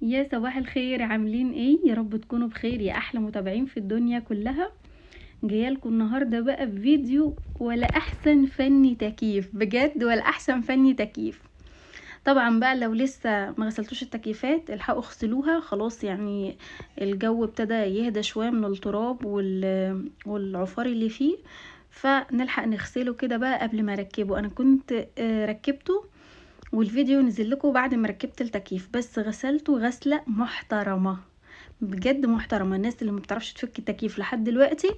يا صباح الخير، عاملين ايه؟ يا رب تكونوا بخير يا احلى متابعين في الدنيا كلها. جايه لكم النهارده بقى بفيديو ولا احسن فني تكييف، بجد ولا احسن فني تكييف. طبعا بقى لو لسه ما غسلتوش التكييفات الحقوا اغسلوها خلاص، يعني الجو ابتدى يهدى شويه من التراب والعفار اللي فيه، فنلحق نغسله كده بقى قبل ما اركبه. انا كنت ركبته والفيديو نزل لكم بعد ما ركبت التكييف، بس غسلته غسلة محترمة، بجد محترمة. الناس اللي ما بتعرفش تفك التكييف لحد دلوقتي،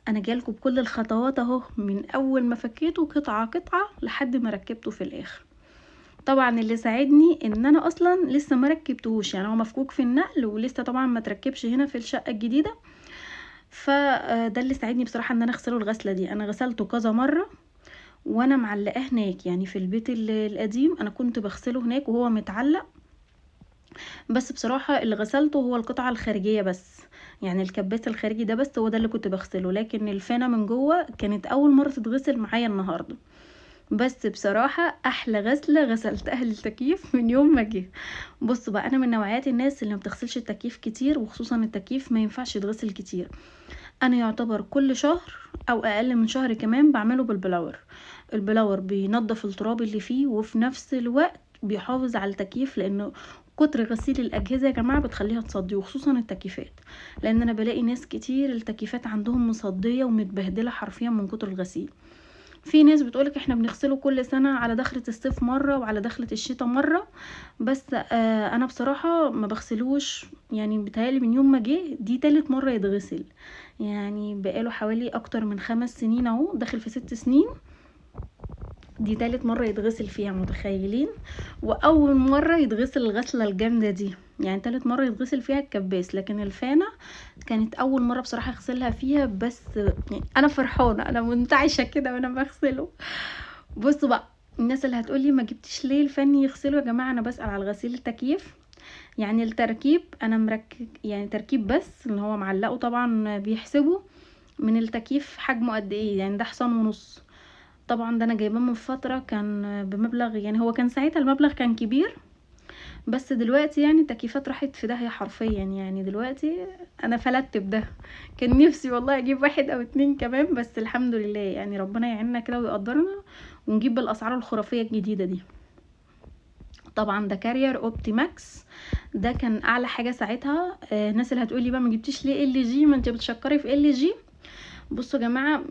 انا جايلكم بكل الخطوات اهو، من اول ما فكيته قطعة قطعة لحد ما ركبته في الاخر. طبعا اللي ساعدني ان انا اصلا لسه ما ركبتهوش، يعني هو مفكوك في النقل ولسه طبعا ما تركبش هنا في الشقة الجديدة. فده اللي ساعدني بصراحة ان انا اغسله الغسلة دي. انا غسلته كذا مرة وانا معلقاه هناك، يعني في البيت القديم انا كنت بغسله هناك وهو متعلق. بس بصراحة اللي غسلته هو القطعة الخارجية بس، يعني الكباس الخارجي ده بس هو ده اللي كنت بغسله، لكن الفانة من جوه كانت اول مرة تتغسل معايا النهاردة. بس بصراحة احلى غسلة غسلتها للتكييف من يوم ما جه. بصوا بقى، انا من نوعيات الناس اللي ما بتغسلش التكييف كتير، وخصوصا التكييف ما ينفعش يتغسل كتير. انا يعتبر كل شهر او اقل من شهر كمان بعمله بالبلاور. البلاور بينضف التراب اللي فيه وفي نفس الوقت بيحافظ على التكييف، لانه كتر غسيل الاجهزه يا جماعه بتخليها تصدي، وخصوصا التكييفات. لان انا بلاقي ناس كتير التكييفات عندهم مصديه ومتبهدله حرفيا من كتر الغسيل. في ناس بتقولك احنا بنغسله كل سنة على دخلة الصيف مرة وعلى دخلة الشتاء مرة، بس انا بصراحة ما بغسلوش، يعني بتهيألي من يوم ما جه دي تالت مرة يتغسل. يعني بقاله حوالي اكتر من 5 سنين اهو، داخل في 6 سنين، دي تالت مرة يتغسل فيها، متخيلين؟ واول مرة يتغسل الغسلة الجامدة دي، يعني تالت مرة يتغسل فيها الكباس، لكن الفانة كانت اول مرة بصراحة اغسلها فيها. بس يعني انا فرحانة، انا منتعشة كده وانا بغسله. بصوا بقى، الناس اللي هتقولي ما جبتش ليه الفني يغسله، يا جماعة انا بسأل على غسيل التكييف. يعني التركيب انا مركب، يعني تركيب بس اللي هو معلقه طبعا بيحسبه من التكييف حجمه قد ايه، يعني ده حصان ونص. طبعا ده انا جايباه من فترة كان بمبلغ، يعني هو كان ساعتها المبلغ كان كبير، بس دلوقتي يعني التكييفات راحت في داهية حرفيا. يعني دلوقتي انا فلتت بده. كان نفسي والله اجيب واحد او اتنين كمان، بس الحمد لله يعني ربنا يعيننا كده ويقدرنا ونجيب بالاسعار الخرافية الجديدة دي. طبعا ده كارير اوبتي ماكس، ده كان اعلى حاجة ساعتها. الناس اللي هتقولي بقى ما جبتيش ليه ال جي، ما انت بتشكري في ال جي. بصوا يا جماعه،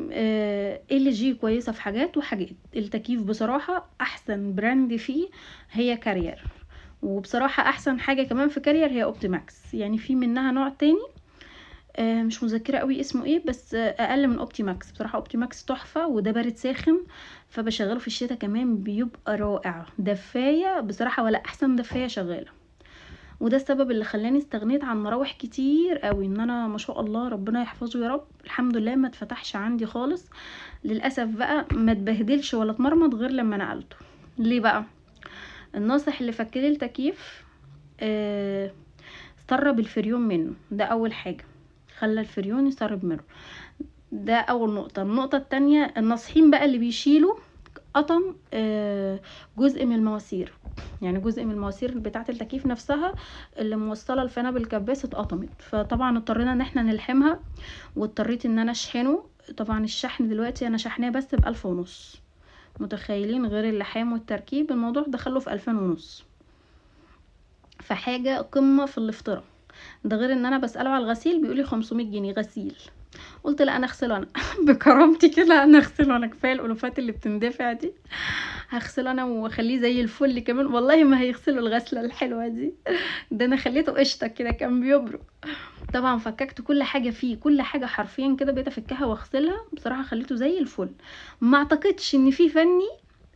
ال جي كويسه في حاجات وحاجات. التكييف بصراحه احسن براند فيه هي كارير، وبصراحه احسن حاجه كمان في كارير هي اوبتيماكس. يعني في منها نوع تاني مش مذكره قوي اسمه ايه، بس اقل من اوبتيماكس. بصراحه اوبتيماكس تحفه، وده بارد ساخن فبشغله في الشتاء كمان بيبقى رائع. دفايه بصراحه ولا احسن دفايه شغاله. وده السبب اللي خلاني استغنيت عن مراوح كتير قوي، ان انا ما شاء الله ربنا يحفظه يا رب الحمد لله ما اتفتحش عندي خالص. للاسف بقى ما اتبهدلش ولا اتمرمط غير لما نقلته. ليه بقى؟ الناصح اللي فكلي التكييف آه سرب الفريون منه، ده اول حاجه، خلى الفريون يسرب منه. ده اول نقطه. النقطه التانية، الناصحين بقى اللي بيشيلوا قطم جزء من المواسير، يعني جزء من المواسير بتاعه التكييف نفسها اللي موصله الفانه بالكباس اتقطمت، فطبعا اضطرينا ان احنا نلحمها، واضطريت ان انا اشحنه. طبعا الشحن دلوقتي انا شحناه بس ب1500، متخيلين؟ غير اللحام والتركيب الموضوع دخله في 2500، فحاجه قمه في الافتراء. ده غير ان انا بساله على الغسيل بيقولي 500 جنيه غسيل. قلت لا انا اغسله انا بكرامتي كده، انا اغسله انا، كفايه الالوفات اللي بتندفع دي، هغسله انا واخليه زي الفل كمان. والله ما هيغسله الغسله الحلوه دي، ده انا خليته قشطه كده كان بيبرق. طبعا فككت كل حاجه فيه، كل حاجه حرفيا كده بقيت افكها واغسلها، بصراحه خليته زي الفل. ما اعتقدش ان في فني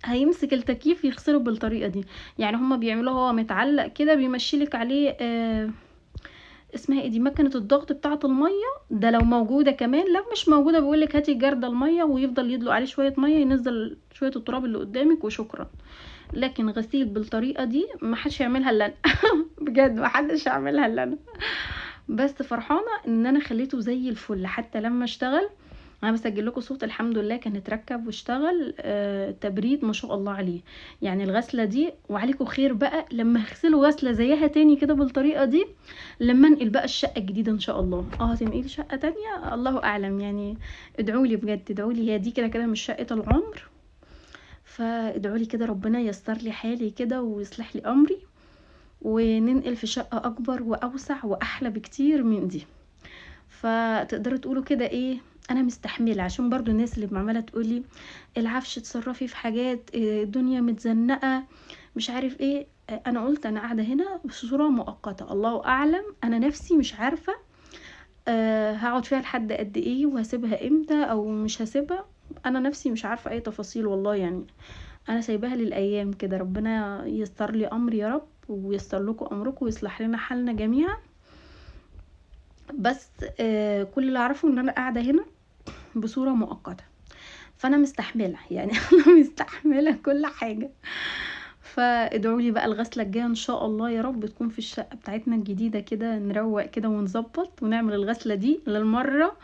هيمسك التكييف يغسله بالطريقه دي. يعني هما بيعملوه هو متعلق كده بيمشيلك عليه اسمها ايه دي، مكنه الضغط بتاعه الميه، ده لو موجوده كمان. لو مش موجوده بيقولك هاتي جرد الميه ويفضل يدلق عليه شويه ميه ينزل شويه التراب اللي قدامك وشكرا. لكن غسيل بالطريقه دي ما حدش يعملها الا انا بجد ما حدش يعملها الا انا. بس فرحانه ان انا خليته زي الفل حتى لما اشتغل. انا بسجل لكم صوت الحمد لله كان اتركب واشتغل. تبريد ما شاء الله عليه. يعني الغسله دي وعليكم خير بقى لما هغسلوا غسله زيها تاني كده بالطريقه دي، لما انقل بقى الشقه الجديده ان شاء الله. هتنقل شقه تانية الله اعلم يعني. ادعوا لي بجد، ادعوا لي، هي دي كده كده مش شقه العمر، فادعوا لي كده ربنا ييسر لي حالي كده ويصلح لي امري، وننقل في شقه اكبر واوسع واحلى بكتير من دي. فتقدروا تقولوا كده ايه، انا مستحمله. عشان برضو الناس اللي عماله تقولي العفش اتصرفي في حاجات، الدنيا متزنقه مش عارف ايه. انا قلت انا قاعده هنا بصوره مؤقته، الله اعلم انا نفسي مش عارفه هقعد فيها لحد قد ايه، وهسيبها امتى او مش هسيبها. انا نفسي مش عارفه اي تفاصيل والله يعني. انا سايباها للايام كده، ربنا ييسر لي امري يا رب، وييسر لكم امركم، ويصلح لنا حالنا جميعا. بس كل اللي اعرفه ان انا قاعده هنا بصوره مؤقته، فانا مستحمله يعني انا مستحمله كل حاجه. فادعوا لي بقى الغسله الجايه ان شاء الله يا رب تكون في الشقه بتاعتنا الجديده كده، نروق كده ونظبط ونعمل الغسله دي للمره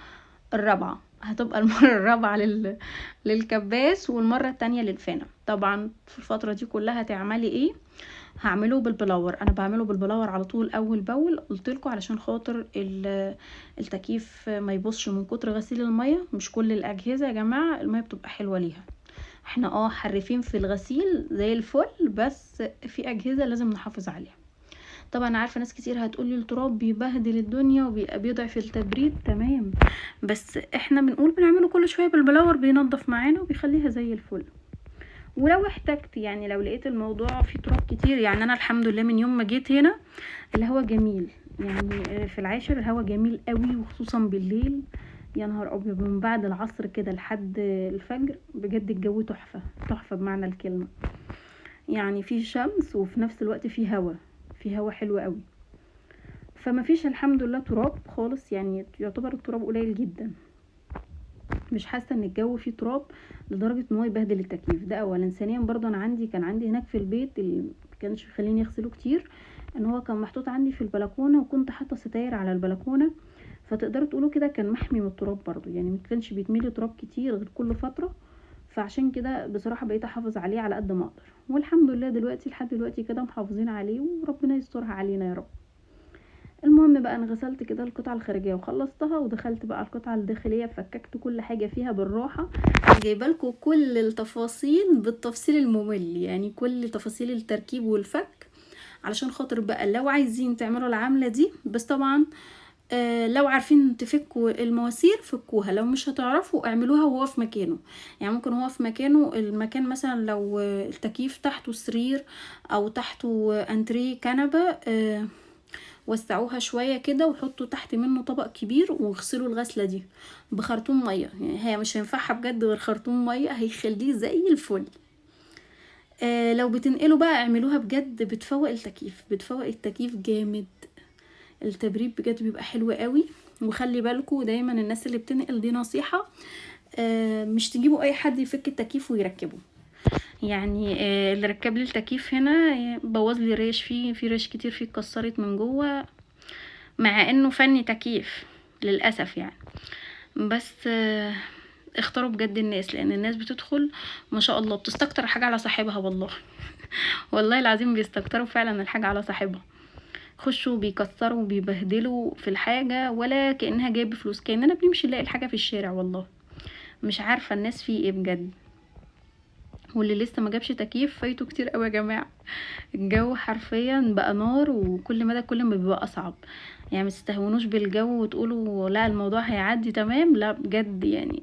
الرابعه. هتبقى المره الرابعه للكباس، والمره التانية للفانه. طبعا في الفتره دي كلها هتعملي ايه؟ هعمله بالبلاور. انا بعمله بالبلاور على طول اول باول، قلت لكم علشان خاطر التكييف ما يبصش من كتر غسيل الميه. مش كل الاجهزه يا جماعه الميه بتبقى حلوه ليها، احنا حرفين في الغسيل زي الفل، بس في اجهزه لازم نحافظ عليها. طبعا عارفه ناس كتير هتقولي التراب بيبهدل الدنيا وبيضعف التبريد، تمام، بس احنا بنقول بنعمله كل شويه بالبلاور، بينضف معانا وبيخليها زي الفل. ولو احتجت يعني لو لقيت الموضوع فيه تراب كتير، يعني انا الحمد لله من يوم ما جيت هنا الهوا جميل، يعني في العاشر الهوا جميل قوي، وخصوصا بالليل يا نهار ابيض، من بعد العصر كده لحد الفجر بجد الجو تحفه تحفه بمعنى الكلمه. يعني في شمس وفي نفس الوقت في هوا، في هوا حلو قوي. فما فيش الحمد لله تراب خالص، يعني يعتبر التراب قليل جدا. مش حاسه ان الجو فيه تراب لدرجه ان هو يبهدل التكييف. ده اولا. ثانيا برضه انا كان عندي هناك في البيت اللي كانش يخليني يغسله كتير، ان هو كان محطوط عندي في البلكونه، وكنت حاطه ستاير على البلكونه، فتقدروا تقولوا كده كان محمي من التراب برضه، يعني ما كانش بيتملي تراب كتير غير كل فتره. فعشان كده بصراحه بقيت احافظ عليه على قد ما اقدر، والحمد لله دلوقتي لحد دلوقتي كده محافظين عليه، وربنا يسترها علينا يا رب. المهم بقى انا غسلت كده القطعه الخارجيه وخلصتها، ودخلت بقى على القطعه الداخليه، فككت كل حاجه فيها بالراحه. جايبه لكم كل التفاصيل بالتفصيل الممل، يعني كل تفاصيل التركيب والفك، علشان خاطر بقى لو عايزين تعملوا العمله دي. بس طبعا لو عارفين تفكوا المواسير فكوها، لو مش هتعرفوا اعملوها وهو في مكانه. يعني ممكن هو في مكانه، المكان مثلا لو التكييف تحته سرير او تحته انتريه كنبه، وسعوها شويه كده وحطوا تحت منه طبق كبير، واغسلوا الغسله دي بخرطوم ميه. يعني هي مش هينفعها بجد غير خرطوم ميه، هيخليه زي الفل. لو بتنقلوا بقى اعملوها بجد، بتفوق التكييف، بتفوق التكييف جامد. التبريد بجد بيبقى حلو قوي. وخلي بالكوا دايما الناس اللي بتنقل، دي نصيحه، مش تجيبوا اي حد يفك التكييف ويركبه. يعني اللي ركب لي التكييف هنا بوظ لي ريش فيه، في ريش كتير فيه اتكسرت من جوه، مع انه فني تكييف للاسف يعني. بس اختاروا بجد الناس، لان الناس بتدخل ما شاء الله بتستكتر حاجه على صاحبها والله والله العظيم بيستكتروا فعلا الحاجه على صاحبها. خشوا بيكسروا وبيبهدلوا في الحاجه ولا كانها جايب فلوس، كاننا بنمشي نلاقي الحاجه في الشارع. والله مش عارفه الناس فيه ايه بجد. واللي لسه ما جابش تكييف فايته كتير قوي يا جماعه. الجو حرفيا بقى نار، وكل مدى كل ما بيبقى اصعب. يعني ما تستهونوش بالجو وتقولوا لا الموضوع هيعدي تمام، لا بجد يعني.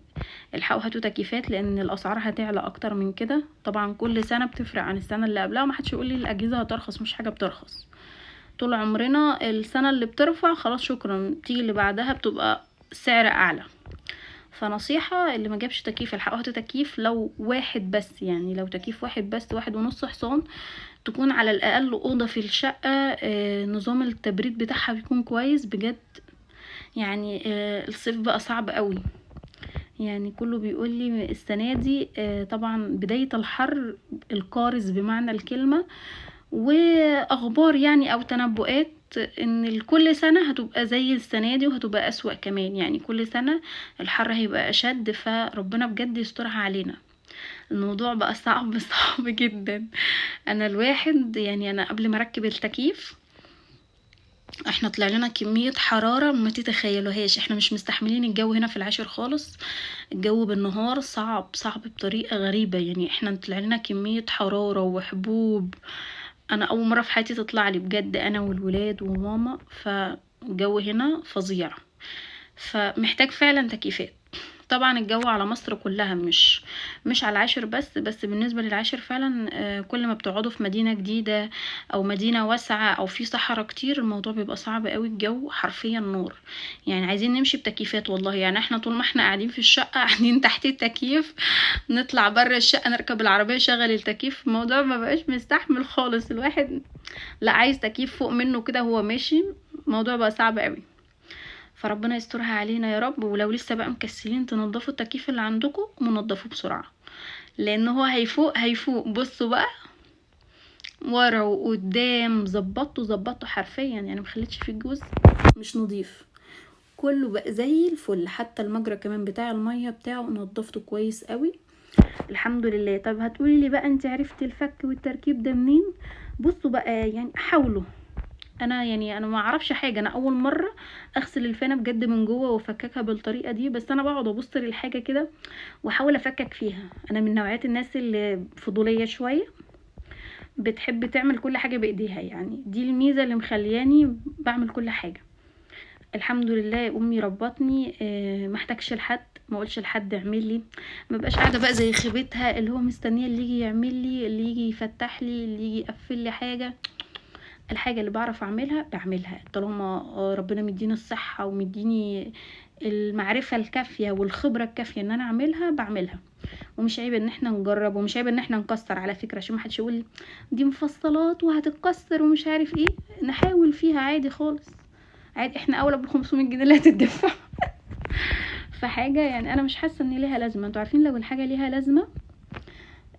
الحقوا هاتوا تكييفات، لان الاسعار هتعلى اكتر من كده. طبعا كل سنه بتفرق عن السنه اللي قبلها، ما حدش يقول لي الاجهزه هترخص، مش حاجه بترخص طول عمرنا. السنه اللي بترفع خلاص شكرا، تيجي اللي بعدها بتبقى سعر اعلى. فنصيحة اللي ما جابش تكييف الحقوا هاتوا تكييف، لو واحد بس، يعني لو تكييف واحد بس، 1.5 حصان، تكون على الاقل اوضه في الشقه نظام التبريد بتاعها بيكون كويس بجد. يعني الصيف بقى صعب قوي، يعني كله بيقول لي السنه دي طبعا بدايه الحر القارس بمعنى الكلمه، واخبار يعني او تنبؤات ان كل سنة هتبقى زي السنة دي وهتبقى اسوأ كمان، يعني كل سنة الحر هيبقى اشد، فربنا بجد يسترها علينا. الموضوع بقى صعب صعب جدا. انا الواحد يعني انا قبل ما اركب التكييف احنا طلع لنا كمية حرارة ما تتخيلوهاش، احنا مش مستحملين الجو هنا في العاشر خالص. الجو بالنهار صعب صعب بطريقة غريبة، يعني احنا طلع لنا كمية حرارة وحبوب. انا اول مرة في حياتي تطلع لي بجد، انا والولاد وماما، فالجو هنا فظيع، فمحتاج فعلا تكييفات. طبعا الجو على مصر كلها، مش على العاشر بس بالنسبة للعاشر فعلا. كل ما بتقعدوا في مدينة جديدة او مدينة واسعة او في صحراء كتير، الموضوع بيبقى صعب قوي، الجو حرفيا نار. يعني عايزين نمشي بتكييفات والله، يعني احنا طول ما احنا قاعدين في الشقة قاعدين تحت التكييف، نطلع بره الشقة نركب العربية شغل التكييف، الموضوع ما بقاش مستحمل خالص. الواحد لا عايز تكييف فوق منه كده هو ماشي، الموضوع بقى صعب قوي. فربنا يسترها علينا يا رب. ولو لسه بقى مكسلين تنضفوا التكييف اللي عندكم، منضفوه بسرعة، لان هو هيفوق. بصوا بقى ورا وقدام، ظبطته حرفيا، يعني مخليتش فيه جزء مش نظيف، كله بقى زي الفل. حتى المجرى كمان بتاع المية بتاعه نضفته كويس قوي الحمد لله. طب هتقولي لي بقى انت عرفتي الفك والتركيب ده منين؟ بصوا بقى يعني حاولوا. انا ما اعرفش حاجه، انا اول مره اغسل الفانه بجد من جوه وافككها بالطريقه دي، بس انا بقعد ابص للحاجه كده واحاول افكك فيها. انا من نوعيات الناس اللي فضوليه شويه، بتحب تعمل كل حاجه بايديها، يعني دي الميزه اللي مخلياني بعمل كل حاجه. الحمد لله امي ربطني، ما احتاجش لحد، ما اقولش لحد اعمل لي، ما بقاش قاعده بقى زي خيبتها اللي هو مستنيه اللي يجي يعمل لي، اللي يجي يفتح لي، اللي يجي يقفل لي حاجه. الحاجة اللي بعرف اعملها بعملها، طالما ربنا مديني الصحة ومديني المعرفة الكافية والخبرة الكافية ان انا اعملها بعملها. ومش عيب ان احنا نجرب، ومش عيب ان احنا نكسر على فكرة، عشان محدش يقول دي مفصلات وهتتكسر ومش عارف ايه. نحاول فيها عادي خالص، عادي، احنا اولى ب500 جنيه اللي هتدفع فحاجة يعني انا مش حاسة ان ليها لازمة. انتوا عارفين لو الحاجة ليها لازمة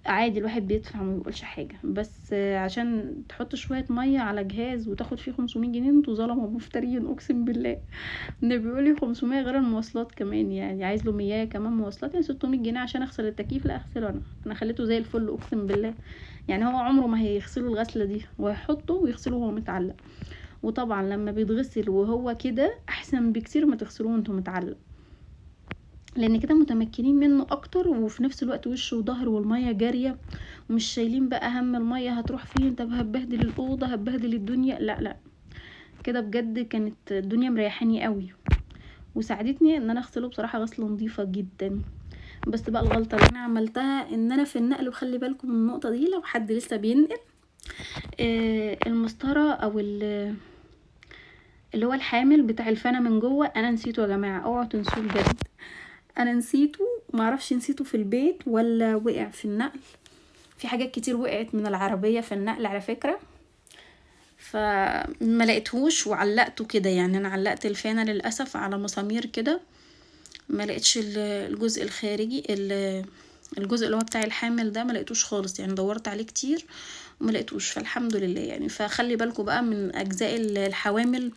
عادي الواحد بيدفع ما بيقولش حاجه، بس عشان تحط شويه ميه على جهاز وتاخد فيه 500 جنيه، انتوا ظلمه مفترين اقسم بالله. ده بيقولي 500 غير المواصلات كمان، يعني عايز له 100 كمان مواصلات، يعني 600 جنيه عشان اغسل التكييف. لا اغسله انا خليته زي الفل اقسم بالله. يعني هو عمره ما هيغسلوا الغسله دي، وهيحطه ويغسله وهو متعلق. وطبعا لما بيتغسل وهو كده احسن بكتير ما تغسلوه وانتوا متعلق، لان كده متمكنين منه اكتر، وفي نفس الوقت وشه وظهره والميه جاريه، ومش شايلين بقى هم الميه هتروح فين، طب هبهدل الاوضه هبهدل الدنيا. لا لا، كده بجد كانت الدنيا مريحاني قوي، وساعدتني ان انا اغسله بصراحه غسله نظيفه جدا. بس بقى الغلطه اللي انا عملتها ان انا في النقل، وخلي بالكم من النقطه دي لو حد لسه بينقل، المسطره او اللي هو الحامل بتاع الفانه من جوه، انا نسيته يا جماعه، اوعوا تنسوه بجد. انا نسيته، معرفش نسيته في البيت ولا وقع في النقل. في حاجات كتير وقعت من العربية في النقل على فكرة، فما لقيتهوش وعلقته كده. يعني انا علقت الفانة للأسف على مسامير كده، ما لقيتش الجزء الخارجي، الجزء اللي هو بتاع الحامل ده ما لقيتوش خالص، يعني دورت عليه كتير وما لقيتوش، فالحمد لله يعني. فخلي بالكم بقى من اجزاء الحوامل،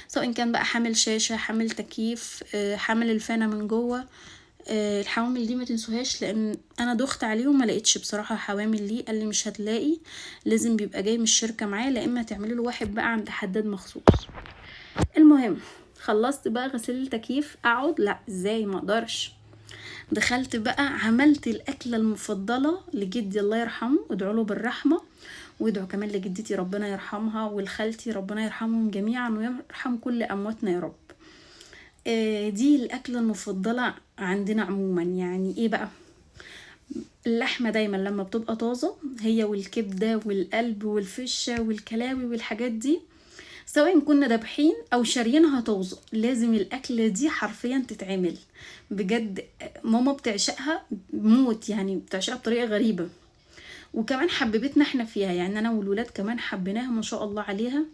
سواء كان بقى حامل شاشة، حامل تكييف، حامل الفانة من جوه. الحوامل دي ما تنسوهاش، لان انا دخت عليه وما لقيتش بصراحه حوامل ليه، قال لي مش هتلاقي، لازم بيبقى جاي من الشركه معاه، لا اما تعملي له واحد بقى عند حداد مخصوص. المهم خلصت بقى غسيل التكييف، اقعد لا ازاي ما اقدرش. دخلت بقى عملت الاكله المفضله لجدي الله يرحمه، ادعوا له بالرحمه، وادعوا كمان لجدتي ربنا يرحمها، ولخالتي ربنا يرحمهم جميعا ويرحم كل امواتنا يا رب. دي الاكله المفضله عندنا عموما. يعني ايه بقى؟ اللحمه دايما لما بتبقى طازه، هي والكبده والقلب والفشه والكلاوي والحاجات دي، سواء كنا دابحين او شاريينها طازه، لازم الاكله دي حرفيا تتعمل بجد. ماما بتعشقها موت، يعني بتعشقها بطريقه غريبه، وكمان حببتنا احنا فيها، يعني انا والولاد كمان حبيناها ما شاء الله عليها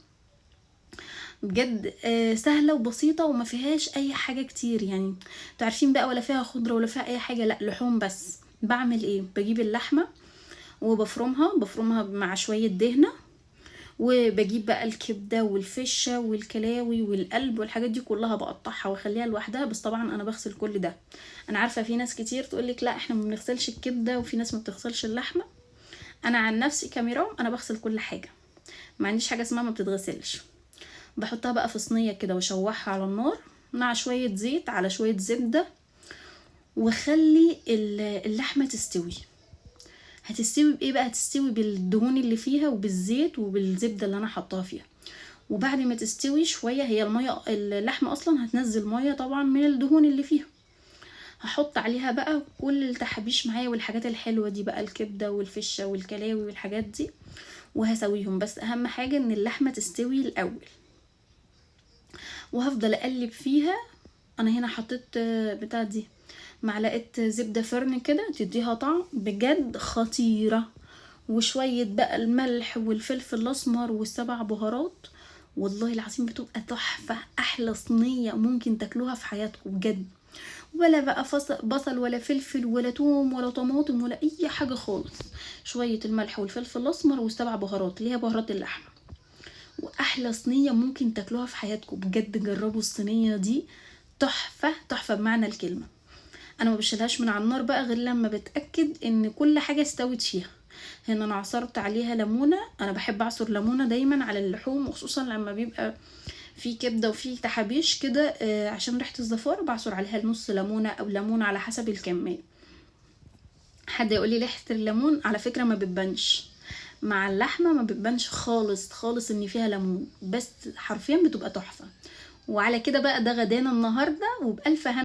بجد. سهله وبسيطه وما فيهاش اي حاجه كتير، يعني تعرفين بقى، ولا فيها خضره ولا فيها اي حاجه، لا لحوم بس. بعمل ايه؟ بجيب اللحمه وبفرمها مع شويه دهنه، وبجيب بقى الكبده والفشه والكلاوي والقلب والحاجات دي كلها بقطعها واخليها لوحدها. بس طبعا انا بغسل كل ده. انا عارفه في ناس كتير تقولك لا احنا ما بنغسلش الكبده، وفي ناس ما بتغسلش اللحمه. انا عن نفسي كميرام انا بغسل كل حاجه، ما عنديش حاجه اسمها ما بتتغسلش. بحطها بقى في صينيه كده واشوحها على النار مع شويه زيت على شويه زبده، واخلي اللحمه تستوي. هتستوي بايه بقى؟ هتستوي بالدهون اللي فيها وبالزيت وبالزبده اللي انا حطاها فيها. وبعد ما تستوي شويه، هي الميه اللحمه اصلا هتنزل ميه طبعا من الدهون اللي فيها. هحط عليها بقى كل التحابيش معايا والحاجات الحلوه دي بقى، الكبده والفشه والكلاوي والحاجات دي، وهسويهم. بس اهم حاجه ان اللحمه تستوي الاول، وهفضل اقلب فيها. انا هنا حطيت بتاع دي معلقه زبده فرن كده تديها طعم بجد خطيره، وشويه بقى الملح والفلفل الاسمر والسبع بهارات. والله العظيم بتبقى تحفه، احلى صينيه ممكن تاكلوها في حياتكم بجد. ولا بقى بصل ولا فلفل ولا توم ولا طماطم ولا اي حاجه خالص، شويه الملح والفلفل الاسمر والسبع بهارات اللي هي بهارات اللحمه. واحلى صينيه ممكن تاكلوها في حياتكم بجد. جربوا الصينيه دي، تحفه تحفه بمعنى الكلمه. انا ما بشيلهاش من على النار بقى غير لما بتاكد ان كل حاجه استوت فيها. هنا انا عصرت عليها ليمونه. انا بحب اعصر ليمونه دايما على اللحوم، وخصوصا لما بيبقى في كبده وفي تحابيش كده، عشان ريحه الزفاره بعصر عليها نص ليمونه او ليمونه على حسب الكميه. حد يقول لي ريحه الليمون، على فكره ما بتبانش مع اللحمه، ما بتبانش خالص خالص ان فيها ليمون، بس حرفيا بتبقى تحفه. وعلى كده بقى ده غدانا النهارده، وبألف هنا.